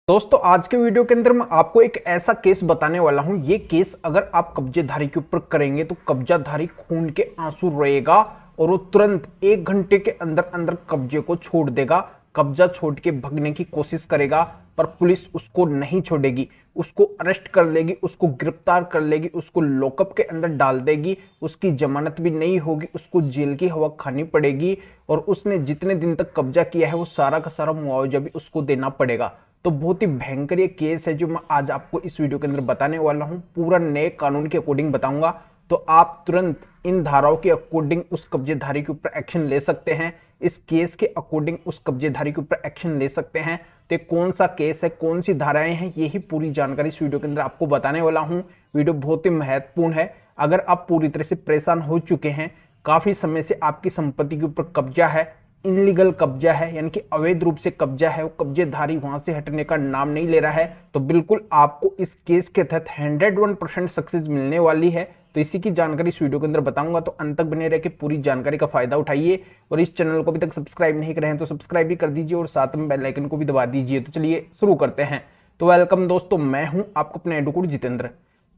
दोस्तों आज के वीडियो के अंदर मैं आपको एक ऐसा केस बताने वाला हूं। ये केस अगर आप कब्जेधारी के ऊपर करेंगे तो कब्जाधारी खून के आंसू रोएगा और वो तुरंत 1 घंटे के अंदर अंदर कब्जे को छोड़ देगा। कब्जा छोड़ के भगने की कोशिश करेगा पर पुलिस उसको नहीं छोड़ेगी, उसको अरेस्ट कर लेगी, उसको गिरफ्तार कर लेगी, उसको लॉकअप के अंदर डाल देगी। उसकी जमानत भी नहीं होगी, उसको जेल की हवा खानी पड़ेगी और उसने जितने दिन तक कब्जा किया है वो सारा का सारा मुआवजा भी उसको देना पड़ेगा। तो बहुत ही भयंकर ये केस है जो मैं आज आपको इस वीडियो के अंदर बताने वाला हूं। पूरा नए कानून के अकॉर्डिंग बताऊंगा तो आप तुरंत इन धाराओं के अकॉर्डिंग उस कब्जेधारी के ऊपर एक्शन ले सकते हैं। इस केस के अकॉर्डिंग उस कब्जेधारी के ऊपर एक्शन ले सकते हैं। तो कौन सा केस है, कौन सी धाराएं हैं, यही पूरी जानकारी इस वीडियो के अंदर आपको बताने वाला हूं। वीडियो बहुत ही महत्वपूर्ण है। अगर आप पूरी तरह से परेशान हो चुके हैं, काफी समय से आपकी संपत्ति के ऊपर कब्जा है, इनलीगल कब्जा है यानी कि अवैध रूप से कब्जा है, वो कब्जेधारी वहां से हटने का नाम नहीं ले रहा है, तो बिल्कुल आपको इस केस के तहत 101% सक्सेस मिलने वाली है। तो इसी की जानकारी इस वीडियो के अंदर बताऊंगा, तो अंत तक बने रह के पूरी जानकारी का फायदा उठाइए। और इस चैनल को अभी तक सब्सक्राइब नहीं करे हैं तो सब्सक्राइब भी कर दीजिए और साथ में बेल आइकन को भी दबा दीजिए। तो चलिए शुरू करते हैं। तो वेलकम दोस्तों, मैं हूं आपको अपने एडवोकेट जितेंद्र।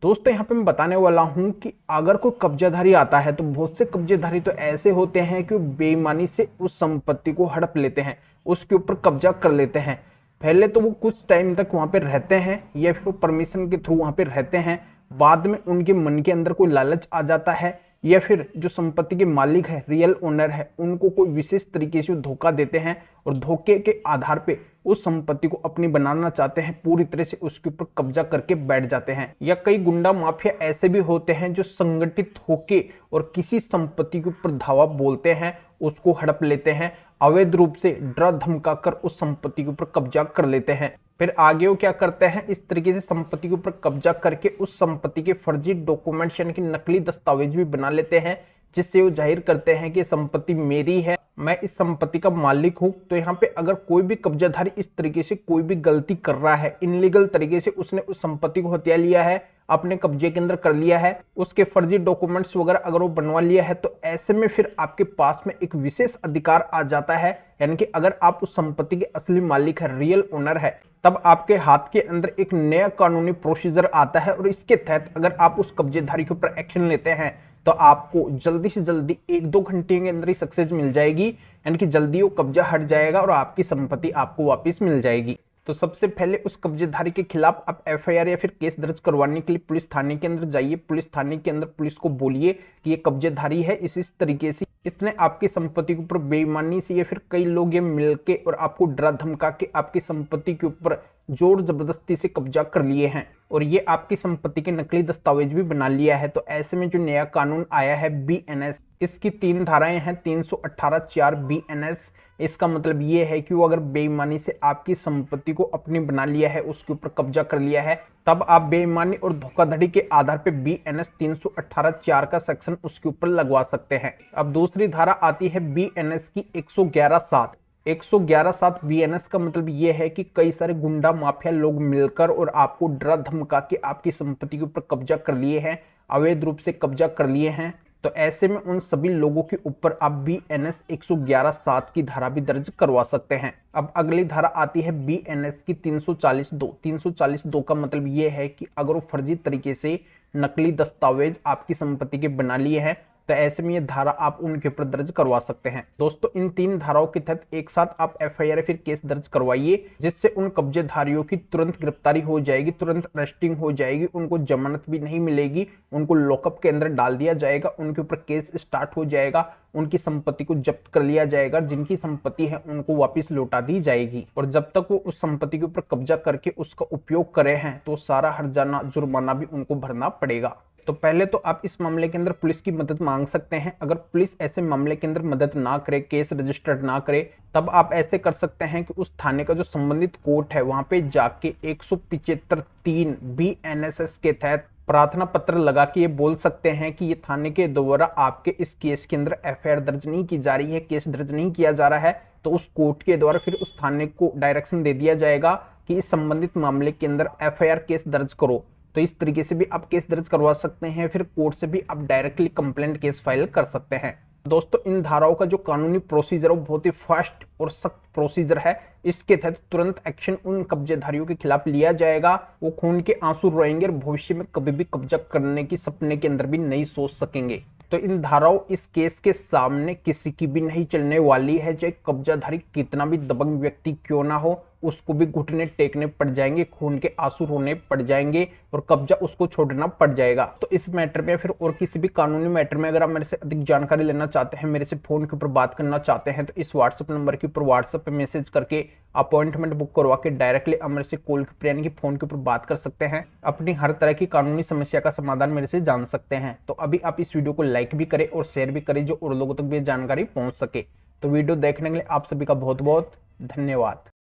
दोस्तों यहाँ पे मैं बताने वाला हूं कि अगर कोई कब्जाधारी आता है तो बहुत से कब्जेधारी तो ऐसे होते हैं कि बेईमानी से उस संपत्ति को हड़प लेते हैं, उसके ऊपर कब्जा कर लेते हैं। पहले तो वो कुछ टाइम तक वहां पे रहते हैं या फिर परमिशन के थ्रू वहां पे रहते हैं। बाद में उनके मन के अंदर कोई लालच आ जाता है या फिर जो संपत्ति के मालिक है, रियल ओनर है, उनको कोई विशेष तरीके से धोखा देते हैं और धोखे के आधार पे उस संपत्ति को अपनी बनाना चाहते हैं, पूरी तरह से उसके ऊपर कब्जा करके बैठ जाते हैं। या कई गुंडा माफिया ऐसे भी होते हैं जो संगठित होके और किसी संपत्ति के ऊपर धावा बोलते हैं, उसको हड़प लेते हैं, अवैध रूप से डरा धमका कर उस संपत्ति के ऊपर कब्जा कर लेते हैं। फिर आगे वो क्या करते हैं, इस तरीके से संपत्ति के ऊपर कब्जा करके उस संपत्ति के फर्जी डॉक्यूमेंट्स यानी कि नकली दस्तावेज भी बना लेते हैं, जिससे वो जाहिर करते हैं कि संपत्ति मेरी है, मैं इस संपत्ति का मालिक हूं। तो यहाँ पे अगर कोई भी कब्जाधारी इस तरीके से कोई भी गलती कर रहा है, इनलीगल तरीके से उसने उस संपत्ति को हथिया लिया है, अपने कब्जे के अंदर कर लिया है, उसके फर्जी डॉक्यूमेंट्स वगैरह अगर वो बनवा लिया है, तो ऐसे में फिर आपके पास में एक विशेष अधिकार आ जाता है। यानी कि अगर आप उस संपत्ति के असली मालिक है, रियल ओनर है, तब आपके हाथ के अंदर एक नया कानूनी प्रोसीजर आता है और इसके तहत अगर आप उस कब्जेधारी के ऊपर एक्शन लेते हैं तो आपको जल्दी से जल्दी 1-2 घंटे के अंदर ही सक्सेस मिल जाएगी। यानी कि जल्दी वो कब्जा हट जाएगा और आपकी संपत्ति आपको वापस मिल जाएगी। तो सबसे पहले उस कब्जेधारी के खिलाफ आप एफआईआर या फिर केस दर्ज करवाने के लिए पुलिस थाने के अंदर जाइए। पुलिस थाने के अंदर पुलिस को बोलिए कि ये कब्जेधारी है, इस तरीके से इसने आपकी संपत्ति के ऊपर बेईमानी से या फिर कई लोग ये मिलके और आपको डरा धमका के आपकी संपत्ति के ऊपर जोर जबरदस्ती से कब्जा कर लिए हैं और ये आपकी संपत्ति के नकली दस्तावेज भी बना लिया है। तो ऐसे में जो नया कानून आया है बीएनएस, इसकी 3 धाराएं हैं, 318(4) बीएनएस। इसका मतलब ये है कि वो अगर बेईमानी से आपकी संपत्ति को अपनी बना लिया है, उसके ऊपर कब्जा कर लिया है, तब आप बेईमानी और धोखाधड़ी के आधार पे बीएनएस 318(4) का सेक्शन उसके ऊपर लगवा सकते हैं। अब दूसरी धारा आती है बीएनएस की 111(7). 111(7) बीएनएस का मतलब ये है कि कई सारे गुंडा माफिया लोग मिलकर और आपको डरा धमका के आपकी संपत्ति के ऊपर कब्जा कर लिए हैं, अवैध रूप से कब्जा कर लिए हैं। तो ऐसे में उन सभी लोगों के ऊपर आप बीएनएस 111(7) की धारा भी दर्ज करवा सकते हैं। अब अगली धारा आती है बीएनएस की 340(2). 340(2) का मतलब ये है कि अगर वो फर्जी तरीके से नकली दस्तावेज आपकी संपत्ति के बना लिए हैं तो ऐसे में ये धारा आप उनके ऊपर दर्ज करवा सकते हैं। दोस्तों इन 3 धाराओं के तहत एक साथ आप एफआईआर फिर केस दर्ज करवाइए, जिससे उन कब्जेधारियों की तुरंत गिरफ्तारी हो जाएगी, तुरंत अरेस्टिंग हो जाएगी, उनको जमानत भी नहीं मिलेगी, उनको लॉकअप के अंदर डाल दिया जाएगा, उनके ऊपर केस स्टार्ट हो जाएगा, उनकी संपत्ति को जब्त कर लिया जाएगा, जिनकी संपत्ति है उनको वापस लौटा दी जाएगी। और जब तक वो उस संपत्ति के ऊपर कब्जा करके उसका उपयोग करे हैं तो सारा हर्जाना जुर्माना भी उनको भरना पड़ेगा। तो पहले तो आप इस मामले के अंदर पुलिस की मदद मांग सकते हैं। अगर पुलिस ऐसे मामले के अंदर मदद ना करे, केस रजिस्टर्ड ना करे, तब आप ऐसे कर सकते हैं कि उस थाने का जो संबंधित कोर्ट है वहां पे जाके 175(3) बीएनएस के तहत प्रार्थना पत्र लगा के ये बोल सकते हैं कि ये थाने के द्वारा आपके इस केस के अंदर एफआईआर दर्ज नहीं की जा रही है, केस दर्ज नहीं किया जा रहा है। तो उस कोर्ट के द्वारा फिर उस थाने को डायरेक्शन दे दिया जाएगा कि इस संबंधित मामले के अंदर एफआईआर केस दर्ज करो। तो इस तरीके से भी आप केस दर्ज करवा सकते हैं। फिर कोर्ट से भी आप डायरेक्टली कंप्लेंट केस फाइल कर सकते हैं। दोस्तों इन धाराओं का जो कानूनी प्रोसीजर है वो बहुत ही फास्ट और सख्त प्रोसीजर है। इसके तहत तुरंत एक्शन उन कब्जेधारियों के खिलाफ लिया जाएगा। वो खून के आंसू रोएंगे और भविष्य में कभी भी कब्जा करने की सपने के अंदर भी नहीं सोच सकेंगे। तो इन धाराओं इस केस के सामने किसी की भी नहीं चलने वाली है। चाहे कब्जाधारी कितना भी दबंग व्यक्ति क्यों ना हो, उसको भी घुटने टेकने पड़ जाएंगे, खून के आंसू रोने पड़ जाएंगे और कब्जा उसको छोड़ना पड़ जाएगा। तो इस मैटर में फिर और किसी भी कानूनी मैटर में अगर आप मेरे से अधिक जानकारी लेना चाहते हैं, मेरे से फोन के ऊपर बात करना चाहते हैं, तो इस व्हाट्सएप नंबर के ऊपर व्हाट्सएप पे मैसेज करके अपॉइंटमेंट बुक करवा के डायरेक्टली आप मेरे से कॉल के ऊपर यानी कि फोन के ऊपर बात कर सकते हैं। अपनी हर तरह की कानूनी समस्या का समाधान मेरे से जान सकते हैं। तो अभी आप इस वीडियो को लाइक भी करें और शेयर भी करें, जो और लोगों तक भी जानकारी पहुंच सके। तो वीडियो देखने के लिए आप सभी का बहुत बहुत धन्यवाद।